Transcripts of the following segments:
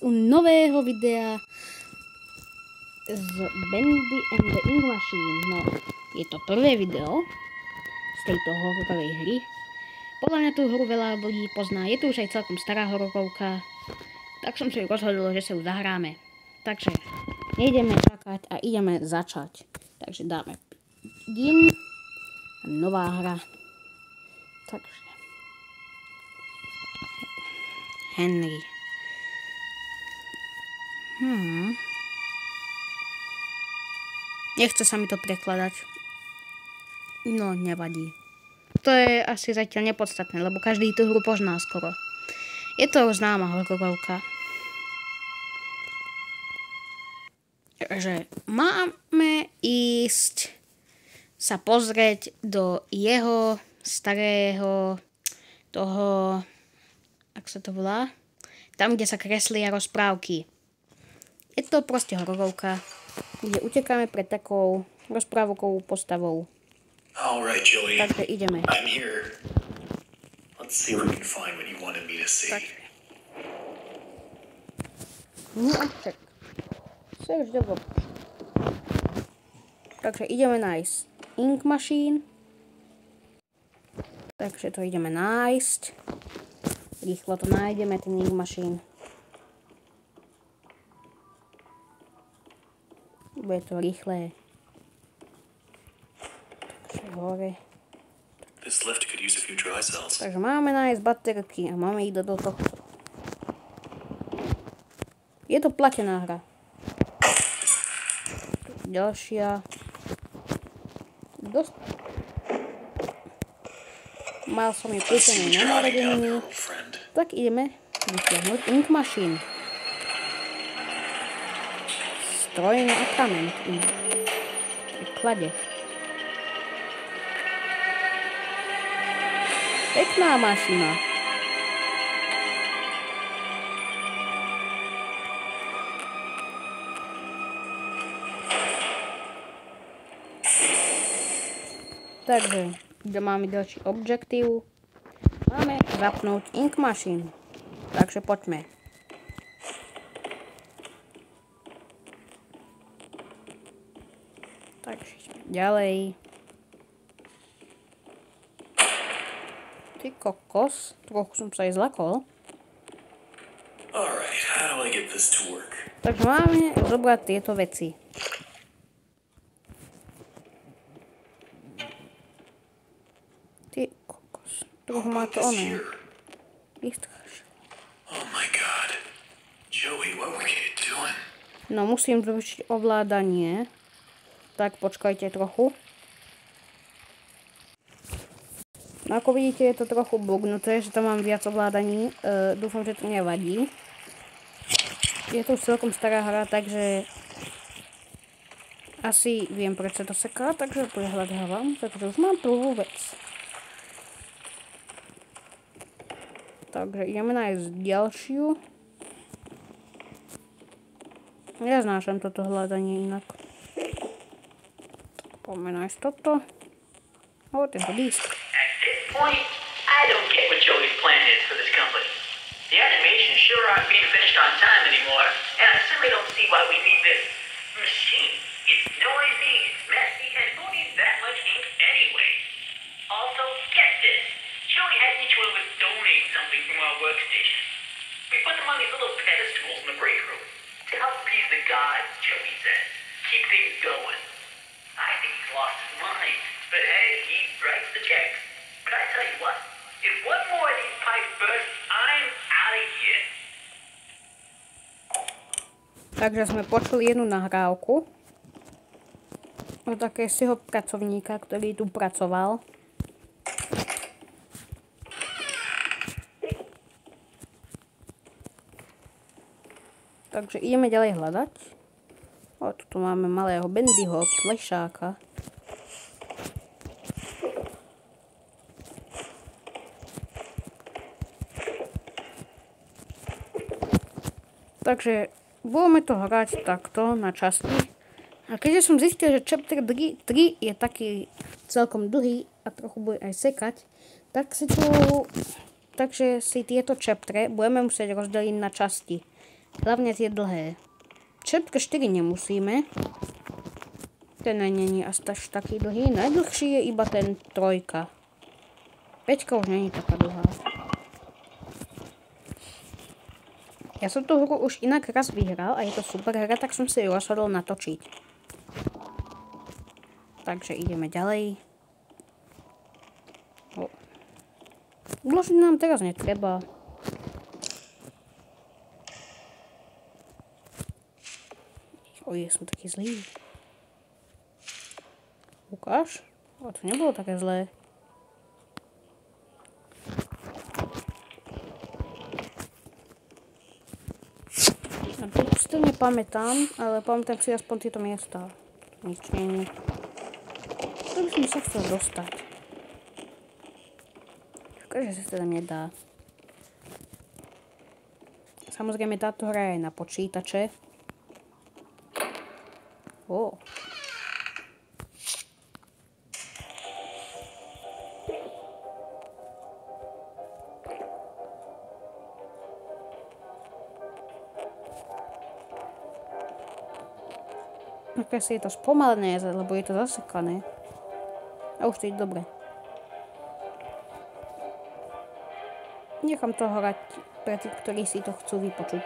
u nového videa z Bendy and the Ink Machine. No, je to prvé video z tejto hororovej hry. Podľa mňa tú hru veľa ľudí pozná. Je to už aj celkom stará hororovka. Tak som si rozhodol, že sa ju zahráme. Takže nejdeme čakať a ideme začať. Takže dáme begin. Nová hra. Takže Henry. Nechce sa mi to prekladať. No, nevadí. To je asi zatiaľ nepodstatné, lebo každý tú hru pozná skoro. Je to známa hororovka. Že máme ísť sa pozrieť do jeho starého toho, ak sa to volá, tam, kde sa kreslia rozprávky. Je to proste hororovka, kde utekáme pred takou rozprávkovou postavou. All right, Joey. Takže ideme. I'm here. Let's see what we can find what you wanted me to see. Takže ideme nájsť Ink Machine. Takže to ideme nájsť. Rýchlo to nájdeme, ten Ink Machine. Bude to rýchle. Hore. Takže máme nájsť baterky a máme ísť do tohto. Je to platená hra. Ďalšia. Mal som ju kúpený na narodeniny. Tak ideme vytiahnuť Ink Machine. Stroj na atrament. Klade. Pekná mašina. Takže, kde máme ďalší objektív, máme zapnúť Ink Machine. Takže poďme. Takže ďalej. Ty kokos, trochu som sa aj zlakol. Takže máme zobrať tieto veci. Ty kokos, trochu má to ono. No musím zrušiť ovládanie. Tak počkajte trochu. No ako vidíte, je to trochu bugnuté, že tam mám viac ovládaní. Dúfam, že to nevadí. Je to už celkom stará hra, takže asi viem, prečo to seká, takže prehľadávam. Takže už mám prvú vec. Takže ideme nájsť ďalšiu. Ja znášam toto hľadanie inak. Poďme nájsť toto. O, tento disk. Point, I don't get what Joey's plan is for this company. The animations sure aren't being finished on time anymore, and I certainly don't see why we need this machine. It's noisy, it's messy, and who needs that much ink anyway? Also, get this. Joey had each one of us donate something from our workstation. We put them on these little pedestals in the break room to help appease the gods, Joey said. Keep things going. I think he's lost his mind, but hey, he writes the checks. But I tell you what, if one more of these pipes bursts, I'm out of here. Takže sme počuli jednu nahrávku od takého pracovníka, ktorý tu pracoval. Takže ideme ďalej hľadať. O, tu máme malého Bendyho, plešáka. Takže budeme to hrať takto na časti. A keďže som zistil, že chapter 3 je taký celkom dlhý a trochu bude aj sekať, tak si tu, takže si tieto chaptre budeme musieť rozdeliť na časti. Hlavne tie dlhé. Všetko 4 nemusíme. Ten není až taký dlhý. Najdlhší je iba ten 3. 5 už není taká dlhá. Ja som tú hru už inak raz vyhral a je to super hra, tak som si ju rozhodol natočiť. Takže ideme ďalej. Uložiť nám teraz netreba. Oj, som taký zlý. Ukáž? O, to nebolo také zlé. To nepamätám, ale pamätám si aspoň tieto miesta. Nič nie. To by som sa chcel dostať. Škoda, že sa tam nedá. Samozrejme, táto hra je na počítače. Ó. Asi je to spomalené, lebo je to zasekané. A už to je dobre. Nechám to hrať pre tých, ktorí si to chcú vypočuť.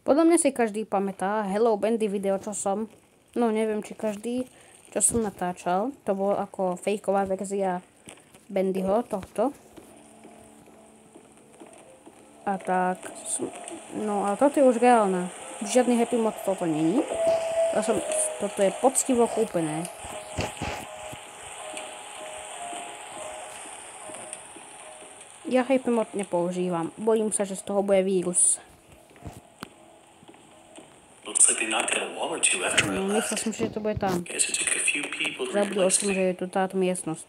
Podľa mňa si každý pamätá Hello Bandy video, čo som... No neviem, či každý, čo som natáčal. To bolo ako fejková verzia Bandyho, tohto. A tak... No a toto je už reálna. Žiadny happy mod toto není. Toto je poctivo kúpené. Ja happy mod nepoužívam. Bojím sa, že z toho bude vírus. No, myslel som, že to bude tam. Zabudol som, že je tu táto miestnosť.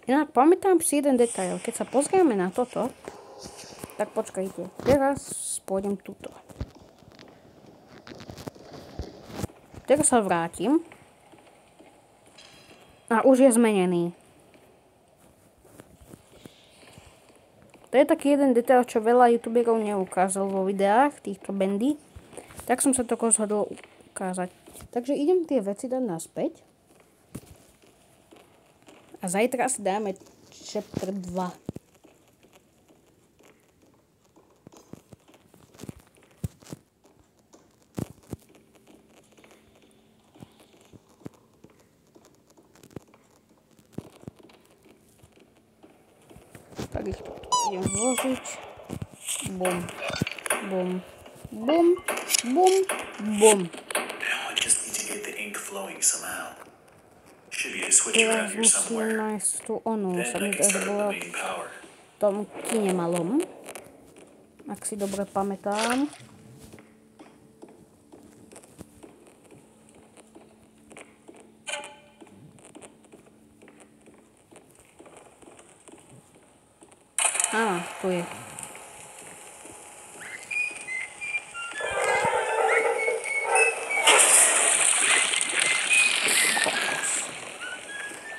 Inak pamätám si jeden detail. Keď sa pozrieme na toto, tak počkajte. Teraz pôjdem tuto. Teraz sa vrátim. A už je zmenený. To je taký jeden detail, čo veľa youtuberov neukázal vo videách týchto bandy. Tak som sa to rozhodol ukázať. Takže idem tie veci dať naspäť. A zajtra si dáme chapter 2. Tak ich idem vložiť. Bum. Bum. Bum. Bum. Bum. Teraz musím nájsť tú onu. Sa mi to bola v tom kine malom. Ak si dobre pamätám. Á, tu je.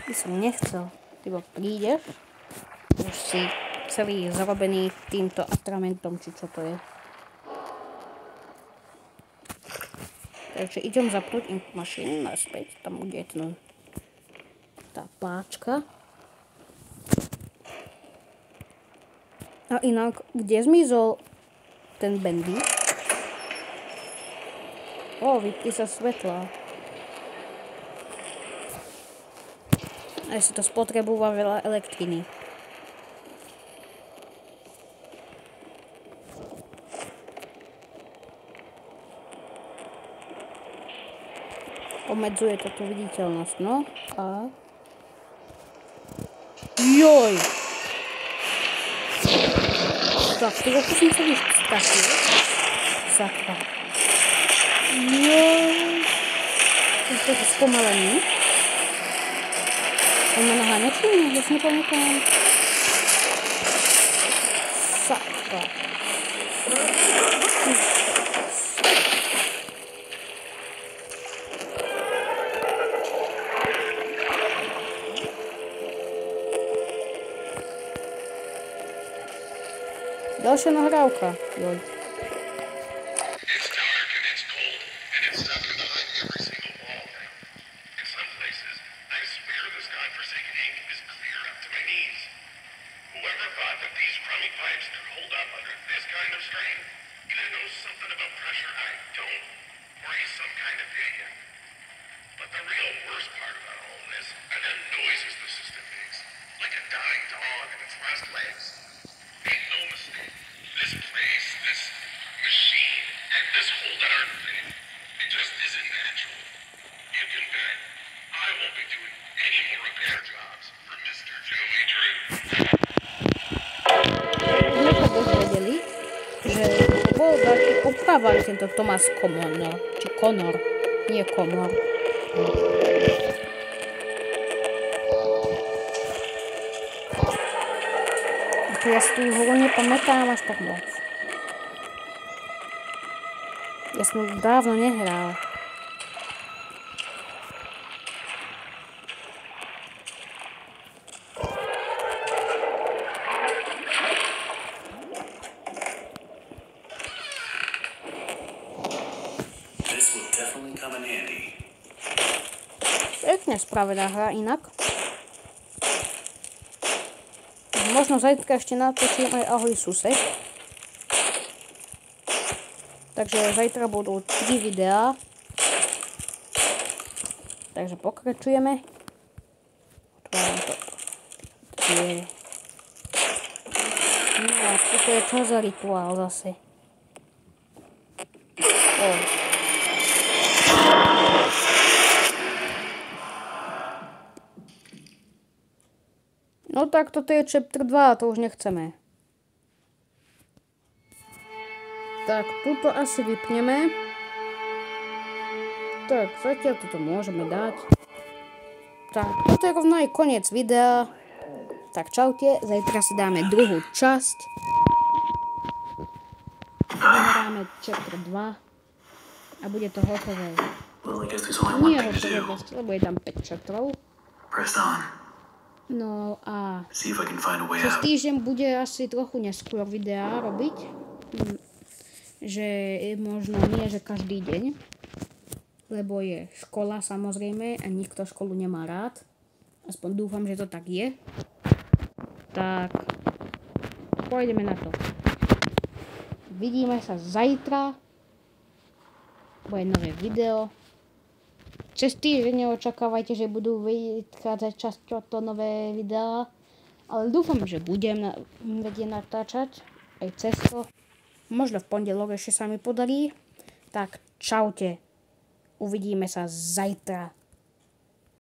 By som nechcel. Ty prídeš. Už si celý zrobený týmto atramentom, či čo to je. Takže idem zapnúť ink machine naspäť. Tam bude tá páčka. A inak, kde zmizol ten Bandy? O, vypli sa svetla. A si to spotrebúva veľa elektriny. obmedzuje to tú viditeľnosť, no a... Joj! Tak, trochu som sa vyštakil. Sakra. Joj! To je trochu spomalený. On ma naháňa, či nie? Ja si nepamätám. Sakra. Ďalšia nahrávka. Joj. Opravali tento Thomas Connor, či Connor, nie Connor. Ja si tú hru nepamätám až tak moc. Ja som dávno nehral. Pekne spravená hra inak. Možno zajtra ešte natočím aj Ahoj sused. Takže zajtra budú 3 videá. Takže pokračujeme. Otváram to. No a toto je čo za rituál zase. No tak toto je chapter 2, to už nechceme. Tak, tuto asi vypneme. Tak, zatiaľ toto môžeme dať. Tak, toto je rovno aj koniec videa. Tak čaute, zajtra si dáme druhú časť. Vyhráme chapter 2. A bude to hotové. Nie hotové, lebo je tam 5 chapterov. No a cez týždeň bude asi trochu neskôr videá robiť. Že možno nie, že každý deň. Lebo je škola samozrejme a nikto školu nemá rád. Aspoň dúfam, že to tak je. Tak pôjdeme na to. Vidíme sa zajtra. Bude nové video. Cez týždeň neočakávajte, že budú vychádzať často nové videá, ale dúfam, že budem vedieť natáčať aj cez to. Možno v pondelok ešte sa mi podarí. Tak čaute. Uvidíme sa zajtra.